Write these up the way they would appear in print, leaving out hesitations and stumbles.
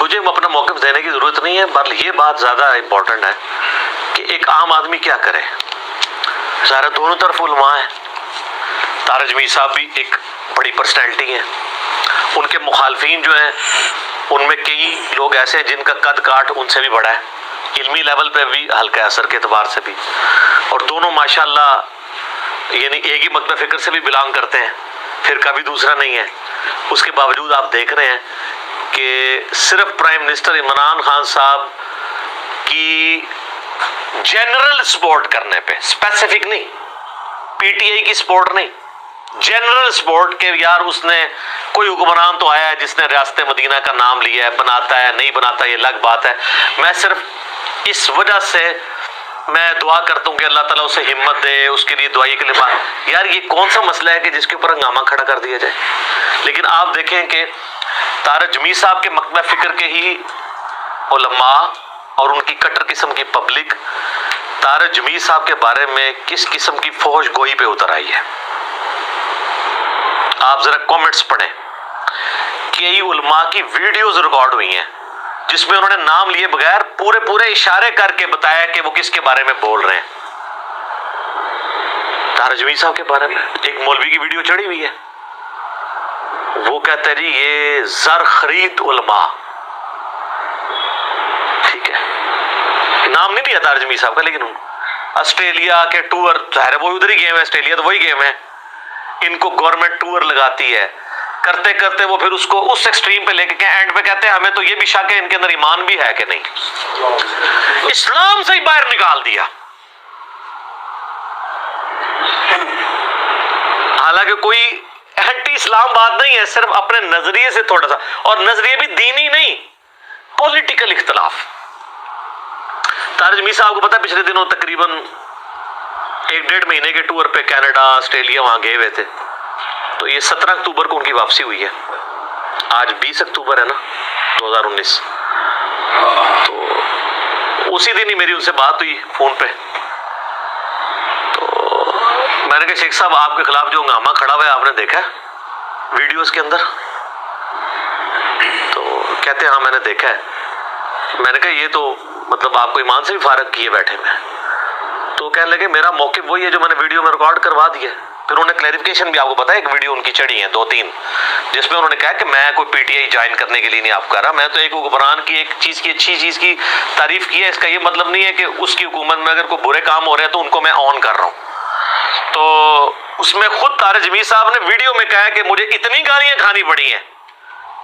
مجھے اپنا موقف دینے کی ضرورت نہیں ہے، بل یہ بات زیادہ امپورٹنٹ ہے کہ ایک عام آدمی کیا کرے. ظاہر دونوں طرف علماء ہیں. طارق جمیل صاحب بھی ایک بڑی پرسنالٹی ہیں، ان کے مخالفین جو ہیں ان میں کئی لوگ ایسے ہیں جن کا قد کاٹ ان سے بھی بڑا ہے، علمی لیول پہ بھی، حلقہ اثر کے اعتبار سے بھی، اور دونوں ماشاءاللہ یعنی ایک ہی مکتب فکر سے بھی بلانگ کرتے ہیں، فرقہ بھی دوسرا نہیں ہے. اس کے باوجود آپ دیکھ رہے ہیں کہ صرف پرائم منسٹر عمران خان صاحب کی جنرل سپورٹ کرنے پہ، اسپیسیفک نہیں، پی ٹی آئی کی سپورٹ نہیں، جنرل سپورٹ کے یار اس نے کوئی حکمران تو آیا ہے جس نے ریاست مدینہ کا نام لیا ہے، بناتا ہے نہیں بناتا یہ الگ بات ہے. میں صرف اس وجہ سے میں دعا کرتا ہوں کہ اللہ تعالیٰ اسے ہمت دے، اس کے لیے دعائی کے لیے بات. یار یہ کون سا مسئلہ ہے کہ جس کے اوپر ہنگامہ کھڑا کر دیا جائے؟ لیکن آپ دیکھیں کہ طارق جمیل صاحب کے مکتبہ فکر کے ہی علماء اور ان کی کٹر قسم کی پبلک طارق جمیل صاحب کے بارے میں کس قسم کی فحش گوئی پہ اتر آئی ہے. آپ ذرا کومنٹس پڑھیں. کئی علماء کی ویڈیوز ریکارڈ ہوئی ہیں جس میں انہوں نے نام لیے بغیر پورے اشارے کر کے بتایا کہ وہ کس کے بارے میں بول رہے ہیں. طارق جمیل صاحب کے بارے میں ایک مولوی کی ویڈیو چڑھی ہوئی ہے، وہ کہتے ہیں جی یہ زر خرید علماء. ٹھیک ہے، نام نہیں لیا طارق جمیل صاحب کا، لیکن آسٹریلیا کے ٹور، ظاہر ہے وہ ادھر ہی گئے ہیں، آسٹریلیا تو وہی گئے ہیں. ان کو گورنمنٹ ٹور لگاتی ہے، کرتے کرتے وہ پھر اس کو اس ایکسٹریم پہ لے کے اینڈ پہ کہتے ہیں ہمیں تو یہ بھی شک ہے ان کے اندر ایمان بھی ہے کہ نہیں. اسلام سے ہی باہر نکال دیا. حالانکہ کوئی اینٹی اسلام بات نہیں ہے، صرف اپنے نظریے سے تھوڑا سا، اور نظریے بھی دینی نہیں، پولیٹیکل اختلاف. طارق جمیل صاحب کو پتا پچھلے دنوں تقریباً 1-1.5 مہینے کے ٹور پہ کینیڈا آسٹریلیا وہاں گئے ہوئے تھے. تو یہ 17 اکتوبر کو ان کی واپسی ہوئی ہے. آج 20 اکتوبر ہے نا 2019. تو اسی دن ہی میری ان سے بات ہوئی فون پہ. تو میں نے کہا شیخ صاحب آپ کے خلاف جو ہنگامہ کھڑا ہوا ہے آپ نے دیکھا ہے ویڈیوز کے اندر؟ تو کہتے ہیں ہاں میں نے دیکھا ہے. میں نے کہا یہ تو مطلب آپ کو ایمان سے بھی فارغ کیے بیٹھے میں. تو کہنے لگے میرا موقف وہی ہے جو میں نے ویڈیو میں ریکارڈ کروا دیا. پھر انہوں نے کلیریفیکیشن بھی، آپ کو پتا ہے ایک ویڈیو ان کی چڑھی ہے 2-3 جس میں انہوں نے کہا کہ میں کوئی پی ٹی آئی جوائن کرنے کے لیے نہیں آپ کر رہا، میں تو ایک حکمران کی ایک چیز کی اچھی چیز کی تعریف کی ہے. اس کا یہ مطلب نہیں ہے کہ اس کی حکومت میں اگر کوئی برے کام ہو رہے ہیں تو ان کو میں آن کر رہا ہوں. تو اس میں خود طارق جمیل صاحب نے ویڈیو میں کہا کہ مجھے اتنی گالیاں کھانی پڑی ہیں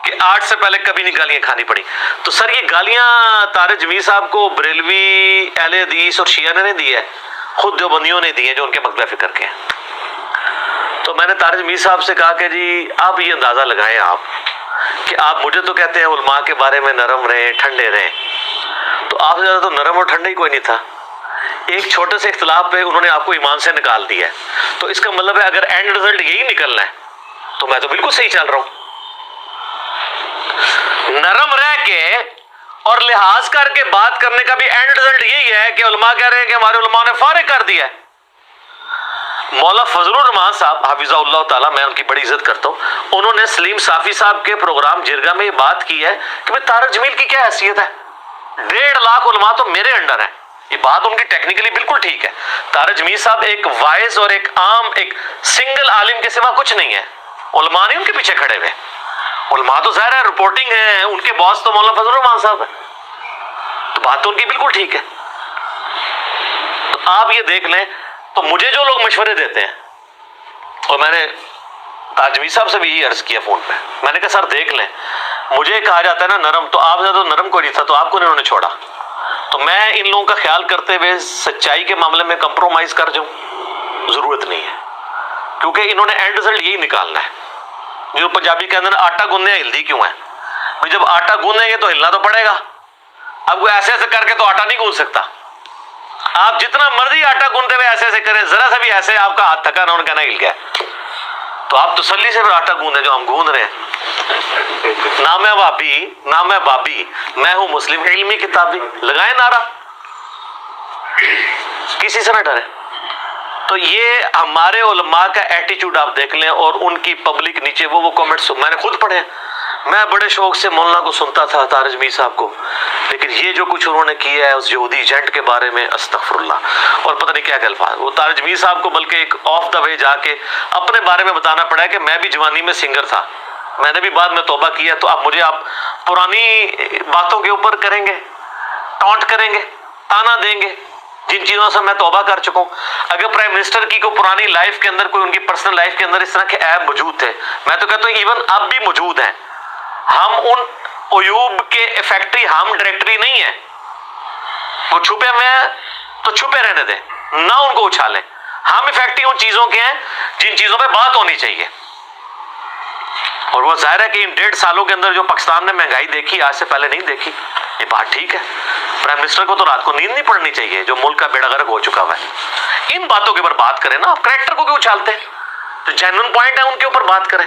کہ آج سے پہلے کبھی نہیں گالیاں کھانی پڑی. تو سر یہ گالیاں طارق جمیل صاحب کو بریلوی، اہل حدیث اور شیعہ نے دی ہے، خود دیوبندیوں نے دی ہے جو ان کے مکتبہ فکر کے ہیں. تو میں نے طارق جمیل صاحب سے کہا کہ جی آپ یہ اندازہ لگائیں آپ کہ آپ مجھے تو کہتے ہیں علماء کے بارے میں نرم رہیں، ٹھنڈے رہیں، تو آپ سے زیادہ تو نرم اور ٹھنڈا ہی کوئی نہیں تھا. ایک چھوٹے سے اختلاف پہ انہوں نے آپ کو ایمان سے نکال دیا ہے. تو اس کا مطلب ہے اگر اینڈ رزلٹ یہی نکلنا ہے تو میں تو بالکل صحیح چل رہا ہوں. نرم رہ کے اور لحاظ کر کے بات کرنے کا بھی اینڈ رزلٹ یہی ہے کہ علماء کہہ رہے ہیں کہ ہمارے علماء نے فارغ کر دیا ہے. مولا فضل الرحمان صاحب حفظہ اللہ تعالیٰ، میں ان کی بڑی عزت کرتا ہوں، انہوں نے سلیم صافی صاحب کے پروگرام جرگہ میں یہ بات کی ہے کہ بھئی طارق جمیل کی کیا حیثیت ہے، 1.5 لاکھ علماء تو میرے انڈر ہیں. یہ بات ان کی ٹیکنیکلی بالکل ٹھیک ہے. طارق جمیل صاحب ایک وائز اور ایک عام ایک سنگل عالم کے سوا کچھ نہیں ہے. علماء نہیں ان کے پیچھے کھڑے ہوئے. علماء تو ظاہر ہے رپورٹنگ ہے، ان کے باس تو مولانا فضل الرحمان صاحب ہے. تو بات تو ان کی بالکل ٹھیک ہے. تو آپ یہ دیکھ لیں، تو مجھے جو لوگ مشورے دیتے ہیں، اور میں نے طارق جمیل صاحب سے بھی یہی عرض کیا فون پہ، میں نے کہا سر دیکھ لیں، مجھے کہا جاتا ہے نا نرم، تو آپ سے تو نرم کوئی نہیں تھا، تو آپ کو انہوں نے چھوڑا. تو میں ان لوگوں کا خیال کرتے ہوئے سچائی کے معاملے میں کمپرومائز کر جاؤں، ضرورت نہیں ہے، کیونکہ انہوں نے اینڈ رزلٹ یہی نکالنا ہے. جو پنجابی کے اندر آٹا گوندنے ہلدی کیوں ہے؟ بھائی جب آٹا گوندیں گے تو ہلنا تو پڑے گا. اب وہ ایسے ایسے کر کے تو آٹا نہیں گوندھ سکتا. آپ جتنا مرضی آٹا گوندتے ہوئے ایسے ایسے کریں، ذرا سا بھی ایسے آپ کا ہاتھ تھکا نہ ہونا کہنا ہل گیا، تو آپ تسلی سے پھر آٹا گوندیں جو ہم گوندھ رہے ہیں. نہ میں وابی نہ میں بابی، میں ہوں مسلم علمی کتابی. لگائیں نعرہ، کسی سے نہ ڈرے. تو یہ ہمارے علماء کا ایٹیچیوڈ آپ دیکھ لیں، اور ان کی پبلک نیچے وہ کامنٹس میں نے خود پڑھے ہیں. میں بڑے شوق سے مولانا کو سنتا تھا، طارق جمیل صاحب کو، لیکن یہ جو کچھ انہوں نے کیا ہے اس یہودی ایجنٹ کے بارے میں، استغفر اللہ، اور پتہ نہیں کیا کیا الفاظ، وہ طارق جمیل صاحب کو بلکہ ایک آف دا وے جا کے اپنے بارے میں بتانا پڑا ہے کہ میں بھی جوانی میں سنگر تھا، میں نے بھی بعد میں توبہ کیا، تو اب مجھے آپ پرانی باتوں کے اوپر کریں گے، ٹانٹ کریں گے، تانا دیں گے جن چیزوں سے میں توبہ کر چکا ہوں۔ اگر پرائم منسٹر کی کوئی پرانی لائف کے اندر، کوئی ان کی پرسنل لائف کے اندر اس طرح کے عیب موجود تھے، میں تو کہتا ہوں ایون اب بھی موجود ہیں، ہم ان عیوب کے فیکٹری، ہم ڈائریکٹری نہیں ہیں، وہ چھپے ہوئے ہیں تو چھپے رہنے دیں، نہ ان کو اچھالیں، ہم افیکٹری ان چیزوں کے ہیں جن چیزوں پہ بات ہونی چاہیے۔ اور وہ ظاہر ہے کہ ان 1.5 سالوں کے اندر جو پاکستان نے مہنگائی دیکھی آج سے پہلے نہیں دیکھی، یہ بات ٹھیک ہے، پرائم منسٹر کو تو رات کو نیند نہیں پڑنی چاہیے جو ملک کا بیڑا غرق ہو چکا ہوا ہے۔ ان باتوں کے اوپر بات کریں نا، آپ کریکٹر کو کیوں اچھالتے ہیں؟ جو جینوئن پوائنٹ ہے ان کے اوپر بات کریں۔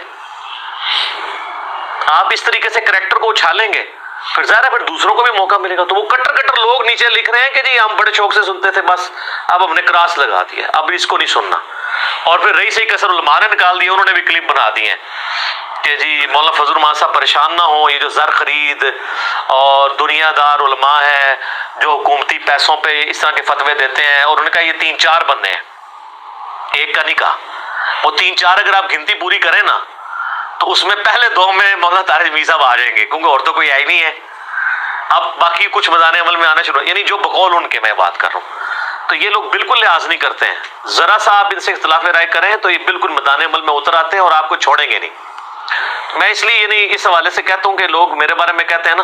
آپ اس طریقے سے کریکٹر کو اچھالیں گے پھر ظاہر ہے پھر دوسروں کو بھی موقع ملے گا۔ تو وہ کٹر لوگ نیچے لکھ رہے ہیں کہ جی ہم بڑے شوق سے سنتے تھے، بس اب ہم نے کراس لگا دیا، اب اس کو نہیں سننا۔ اور پھر رئیس کثر علماء نے نکال دیا، انہوں نے بھی کلپ بنا دی ہیں کہ جی مولانا فضل الرحمان صاحب پریشان نہ ہوں، یہ جو زر خرید اور دنیا دار علماء ہیں جو حکومتی پیسوں پہ اس طرح کے فتوے دیتے ہیں، اور انہوں نے کہا یہ 3-4 بندے ہیں، ایک کا نہیں کہا، وہ 3-4 اگر آپ گنتی پوری کریں نا تو اس میں پہلے 2 میں مولانا طارق جمیل صاحب آ جائیں گے، کیونکہ اور تو کوئی آئی نہیں ہے۔ اب باقی کچھ میدان عمل میں آنا شروع، یعنی جو بقول ان کے میں بات کر رہا ہوں، تو یہ لوگ بالکل لحاظ نہیں کرتے ہیں، ذرا سا آپ ان سے اختلاف رائے کریں تو یہ بالکل میدان عمل میں اتر آتے ہیں اور آپ کو چھوڑیں گے نہیں۔ میں اس لیے یعنی اس حوالے سے کہتا ہوں کہ لوگ میرے بارے میں کہتے ہیں نا،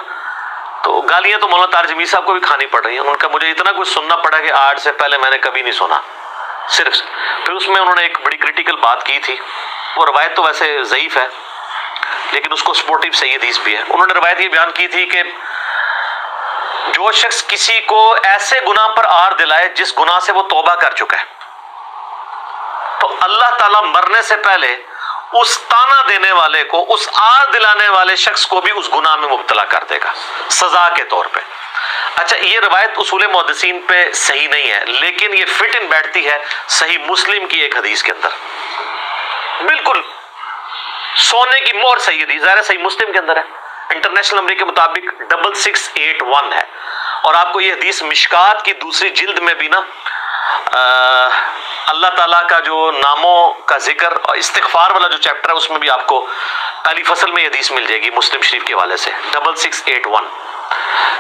تو گالیاں تو مولانا طارق جمیل صاحب کو بھی کھانی پڑ رہی ہیں۔ ان کا مجھے اتنا کچھ سننا پڑا کہ آج سے پہلے میں نے کبھی نہیں سنا، صرف پھر اس میں انہوں نے ایک بڑی کریٹیکل بات کی تھی، وہ روایت تو ویسے ضعیف ہے لیکن اس کو سپورٹیو صحیح حدیث بھی ہے۔ انہوں نے روایت یہ بیان کی تھی کہ جو شخص کسی کو ایسے گناہ پر آر دلائے جس گناہ سے وہ توبہ کر چکا ہے، تو اللہ تعالیٰ مرنے سے پہلے اس تانا دینے والے کو، اس آر دلانے والے شخص کو بھی اس گناہ میں مبتلا کر دے گا سزا کے طور پہ۔ اچھا، یہ روایت اصول محدثین پہ صحیح نہیں ہے لیکن یہ فٹ ان بیٹھتی ہے صحیح مسلم کی ایک حدیث کے اندر، بالکل سونے کی مہر صحیح حدیث، ظاہر صحیح مسلم کے اندر ہے، انٹرنیشنل نمبر کے مطابق 6681 ہے، اور آپ کو یہ حدیث مشکات کی 2 جلد میں بھی نا اللہ تعالیٰ کا جو ناموں کا ذکر اور استغفار والا جو چیپٹر ہے اس میں بھی آپ کو پہلی فصل میں یہ حدیث مل جائے گی مسلم شریف کے حوالے سے 6681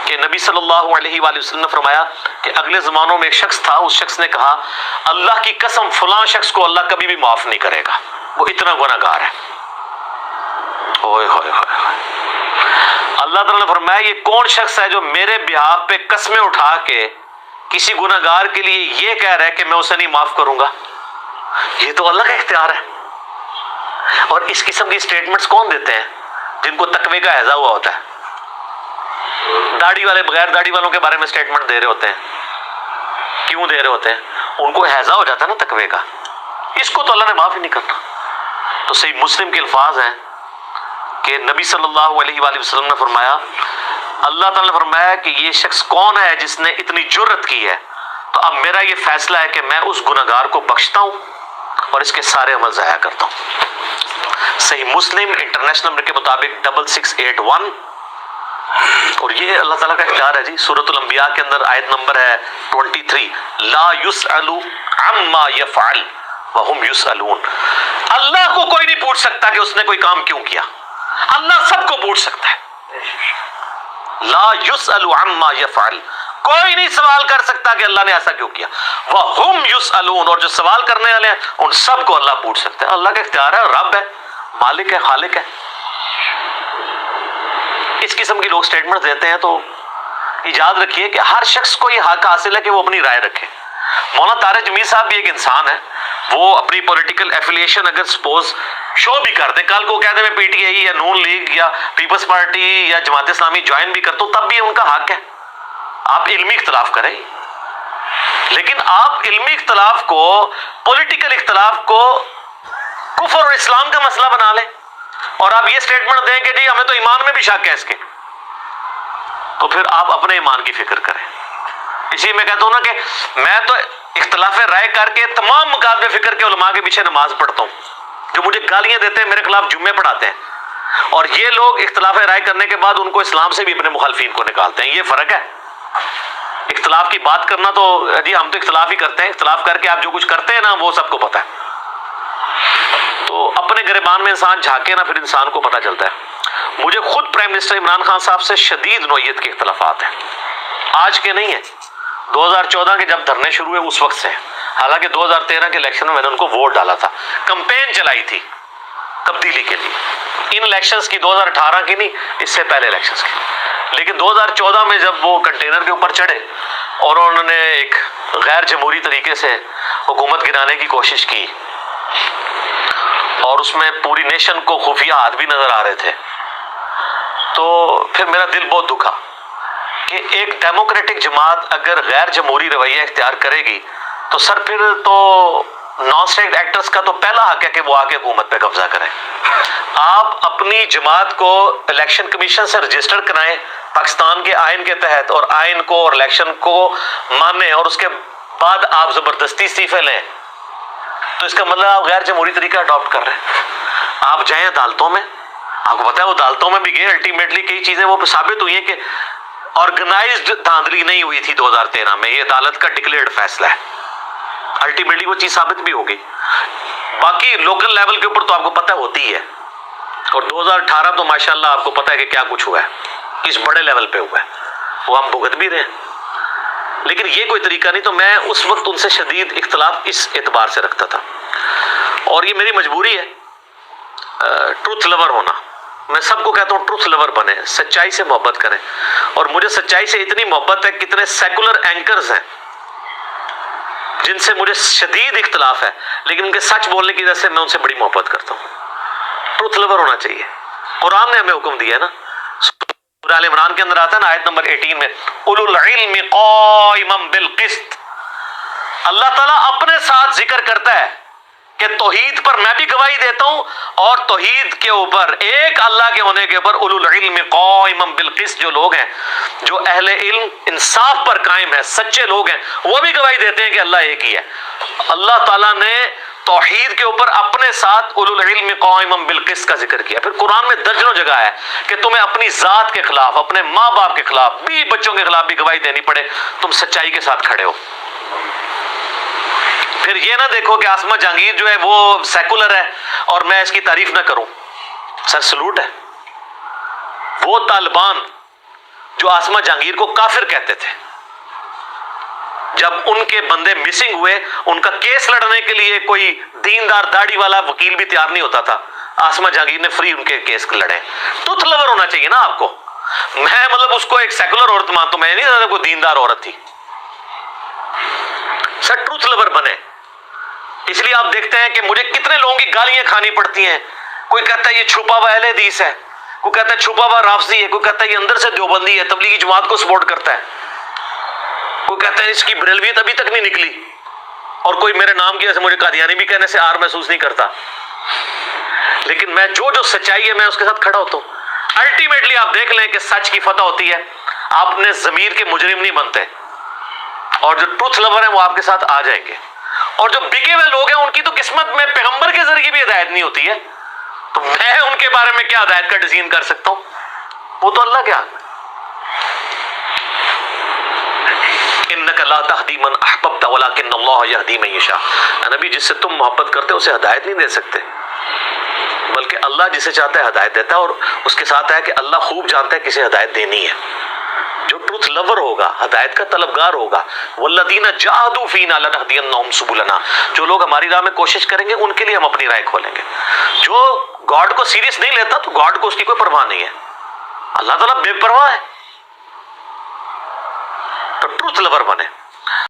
کہ نبی صلی اللہ علیہ وآلہ وسلم نے فرمایا کہ اگلے زمانوں میں ایک شخص تھا، اس شخص نے کہا اللہ کی قسم فلاں شخص کو اللہ کبھی بھی معاف نہیں کرے گا، وہ اتنا گناہ گار ہے۔ اوئے ہوئے ہوئے، اللہ تعالیٰ نے فرمایا یہ کون شخص ہے جو میرے بہاف پہ قسمیں اٹھا کے کسی گناہ گار کے لیے یہ کہہ رہا ہے کہ میں اسے نہیں معاف کروں گا؟ یہ تو اللہ کا اختیار ہے۔ اور اس قسم کی سٹیٹمنٹس کون دیتے ہیں؟ جن کو تقوی کا ہیضہ ہوا ہوتا ہے۔ داڑھی والے بغیر داڑھی والوں کے بارے میں سٹیٹمنٹ دے رہے ہوتے ہیں، کیوں دے رہے ہوتے ہیں؟ ان کو ہیضہ ہو جاتا ہے نا تقوی کا، اس کو تو اللہ نے معاف ہی نہیں کرنا۔ تو صحیح مسلم کے الفاظ ہیں کہ نبی صلی اللہ علیہ وآلہ وسلم نے فرمایا، اللہ تعالیٰ نے فرمایا کہ یہ شخص کون ہے جس نے اتنی جرت کی ہے، تو اب میرا یہ فیصلہ ہے کہ میں اس گناہ گار کو بخشتا ہوں اور اس کے سارے عمل ضائع کرتا ہوں۔ صحیح مسلم انٹرنیشنل نمبر کے مطابق 6681، اور یہ اللہ تعالیٰ کا اختیار ہے جی۔ سورۃ الانبیاء کے اندر آیت نمبر ہے 23، لا یسأل عما یفعل وہم یسألون، اللہ کو کوئی نہیں پوچھ سکتا کہ اس نے کوئی کام کیوں کیا، اللہ سب کو پوچھ سکتا ہے۔ لا یسأل عما یفعل، کوئی نہیں سوال کر سکتا کہ اللہ نے ایسا کیوں کیا، وہم یسألون، اور جو سوال کرنے والے ہیں ان سب کو اللہ پوچھ سکتا ہے۔ اللہ کا اختیار ہے، رب ہے، مالک ہے، خالق ہے۔ اس قسم کی لوگ سٹیٹمنٹ دیتے ہیں تو یاد رکھیے کہ ہر شخص کو یہ حق حاصل ہے کہ وہ اپنی رائے رکھے۔ مولانا طارق جمیل صاحب بھی ایک انسان ہے، وہ اپنی پولیٹیکل ایفیلیشن اگر سپوز شو بھی کر دیں، کل کو کہتے ہیں میں پی ٹی آئی یا نون لیگ یا پیپلز پارٹی یا جماعت اسلامی جوائن بھی کرتا ہوں، تب بھی ان کا حق ہے، آپ علمی اختلاف کریں، لیکن آپ علمی اختلاف کو، پولیٹیکل اختلاف کو کفر اور اسلام کا مسئلہ بنا لیں اور آپ یہ سٹیٹمنٹ دیں کہ جی ہمیں تو ایمان میں بھی شک ہے اس کے، تو پھر آپ اپنے ایمان کی فکر کریں۔ اسی میں کہتا ہوں نا کہ میں تو اختلاف رائے کر کے تمام مقابل فکر کے علماء کے پیچھے نماز پڑھتا ہوں جو مجھے گالیاں دیتے ہیں، میرے خلاف جمعے پڑھاتے ہیں، اور یہ لوگ اختلاف رائے کرنے کے بعد ان کو اسلام سے بھی اپنے مخالفین کو نکالتے ہیں. یہ فرق ہے. اختلاف کی بات کرنا تو جی ہم تو اختلاف ہی کرتے ہیں, اختلاف کر کے آپ جو کچھ کرتے ہیں نا وہ سب کو پتہ ہے. تو اپنے گریبان میں انسان جھانکے نا, پھر انسان کو پتہ چلتا ہے. مجھے خود پرائم منسٹر عمران خان صاحب سے شدید نوعیت کے اختلافات ہیں, آج کے نہیں ہیں, 2014 کے جب دھرنے شروع ہوئے اس وقت سے. حالانکہ 2013 کے الیکشن میں نے ان کو ووٹ ڈالا تھا, کمپین چلائی تھی تبدیلی کے لیے, ان الیکشنز کی 2018 کی نہیں, اس سے پہلے الیکشنز کی. لیکن 2014 میں جب وہ کنٹینر کے اوپر چڑھے اور انہوں نے ایک غیر جمہوری طریقے سے حکومت گرانے کی کوشش کی, اور اس میں پوری نیشن کو خفیہ ہاتھ بھی نظر آ رہے تھے, تو پھر میرا دل بہت دکھا کہ ایک ڈیموکریٹک جماعت اگر غیر جمہوری رویہ اختیار کرے گی تو سر پھر تو نان اسٹیٹ ایکٹرز کا تو پہلا حق ہے کہ وہ آ کے حکومت پہ قبضہ کریں. آپ اپنی جماعت کو الیکشن کمیشن سے رجسٹر کرائیں پاکستان کے آئین کے تحت, اور آئین کو اور الیکشن کو مانیں, اور اس کے بعد آپ زبردستی استعفے لیں, تو اس کا مطلب آپ غیر جمہوری طریقہ اڈاپٹ کر رہے ہیں. آپ جائیں عدالتوں میں, آپ کو پتا ہے وہ عدالتوں میں بھی گئے, الٹیمیٹلی کئی چیزیں وہ ثابت ہوئی ہیں کہ آرگنائزڈ دھاندلی نہیں ہوئی تھی 2013 میں, یہ عدالت کا ڈکلیئرڈ فیصلہ ہے. الٹیمیٹلی وہ چیز ثابت بھی ہو گئی. باقی لوکل لیول کے اوپر تو آپ کو پتہ ہوتی ہے, اور 2018 تو ماشاءاللہ آپ کو پتہ ہے کہ کیا کچھ ہوا ہے, اس بڑے لیول پہ ہوا ہے, وہ ہم بھگت بھی رہے ہیں. لیکن یہ کوئی طریقہ نہیں. تو میں اس وقت ان سے شدید اختلاف اس اعتبار سے رکھتا تھا, اور یہ میری مجبوری ہے ٹروتھ لور ہونا. میں سب کو کہتا ہوں ٹروتھ لور بنے, سچائی سے محبت کریں. اور مجھے سچائی سے اتنی محبت ہے, کتنے سیکولر اینکرز ہیں جن سے مجھے شدید اختلاف ہے, لیکن ان کے سچ بولنے کی وجہ سے میں ان سے بڑی محبت کرتا ہوں. ٹروتھ لور ہونا چاہیے. قرآن نے ہمیں حکم دیا ہے نا, سورہ آل عمران کے اندر آتا ہے نا آیت نمبر 18 میں, اولو العلم قائما بالقسط. اللہ تعالیٰ اپنے ساتھ ذکر کرتا ہے کہ توحید پر میں بھی گواہی دیتا ہوں, اور توحید کے اوپر ایک اللہ کے ہونے کے اوپر اولو العلم قائما بالقسط جو لوگ ہیں, جو اہل علم انصاف پر قائم ہیں, سچے لوگ ہیں, وہ بھی گواہی دیتے ہیں کہ اللہ ایک ہی ہے. اللہ تعالیٰ نے توحید کے اوپر اپنے ساتھ اولو العلم قائما بالقسط کا ذکر کیا. پھر قرآن میں درجنوں جگہ ہے کہ تمہیں اپنی ذات کے خلاف, اپنے ماں باپ کے خلاف, بھی بچوں کے خلاف بھی گواہی دینی پڑے, تم سچائی کے ساتھ کھڑے ہو. پھر یہ نہ دیکھو کہ آسمہ جہانگیر جو ہے وہ سیکولر ہے اور میں اس کی تعریف نہ کروں. سر سلوٹ ہے. وہ طالبان جو آسمہ جہانگیر کو کافر کہتے تھے, جب ان کے بندے مسنگ ہوئے, ان کا کیس لڑنے کے لیے کوئی دیندار داڑھی والا وکیل بھی تیار نہیں ہوتا تھا, آسمہ جہانگیر نے فری ان کے کیس لڑے. ٹروتھ لور ہونا چاہیے نا آپ کو. میں مطلب اس کو ایک سیکولر عورت مانتا ہوں, میں نہیں سمجھتا کوئی دیندار عورت تھی. سر ٹروتھ لور بنے. اس لیے آپ دیکھتے ہیں کہ مجھے کتنے لوگوں کی گالیاں کھانی پڑتی ہیں. کوئی کہتا ہے یہ چھپا ہوا اہل حدیث ہے, کوئی کہتا ہے چھپا ہوا رافضی ہے, کوئی کہتا ہے یہ اندر سے دیوبندی ہے, تبلیغی جماعت کو سپورٹ کرتا ہے, کوئی کہتا ہے اس کی بریلویت ابھی تک نہیں نکلی, اور کوئی میرے نام کی وجہ سے مجھے قادیانی بھی کہنے سے آر محسوس نہیں کرتا. لیکن میں جو سچائی ہے میں اس کے ساتھ کھڑا ہوتا ہوں. الٹیمیٹلی آپ دیکھ لیں کہ سچ کی فتح ہوتی ہے, آپ اپنے ضمیر کے مجرم نہیں بنتے, اور جو ٹروتھ لور ہیں وہ آپ کے ساتھ آ جائیں گے. اور جو بکے ہوئے لوگ ہیں ان کی تو قسمت میں پیغمبر کے ذریعے بھی ہدایت نہیں ہوتی ہے, تو میں ان کے بارے میں کیا ہدایت کا ڈیزائن کر سکتا ہوں, وہ تو اللہ کے ہاتھ میں. انک لا تہدی من احببت ولکن اللہ یہدی من یشاء. نبی جس سے تم محبت کرتے اسے ہدایت نہیں دے سکتے, بلکہ اللہ جسے چاہتا ہے ہدایت دیتا ہے, اور اس کے ساتھ ہے کہ اللہ خوب جانتا ہے کسے ہدایت دینی ہے. جو ٹروتھ لور ہوگا, ہدایت کا طلبگار ہوگا, والذین جاہدوا فینا لنہدینہم سبلنا, جو لوگ ہماری راہ میں کوشش کریں گے ان کے لیے ہم اپنی رائے کھولیں گے. جو گاڈ کو سیریس نہیں لیتا تو گاڈ کو اس کی کوئی پرواہ نہیں ہے. اللہ تعالیٰ بے پرواہ ہے. تو ٹروتھ لور بنے.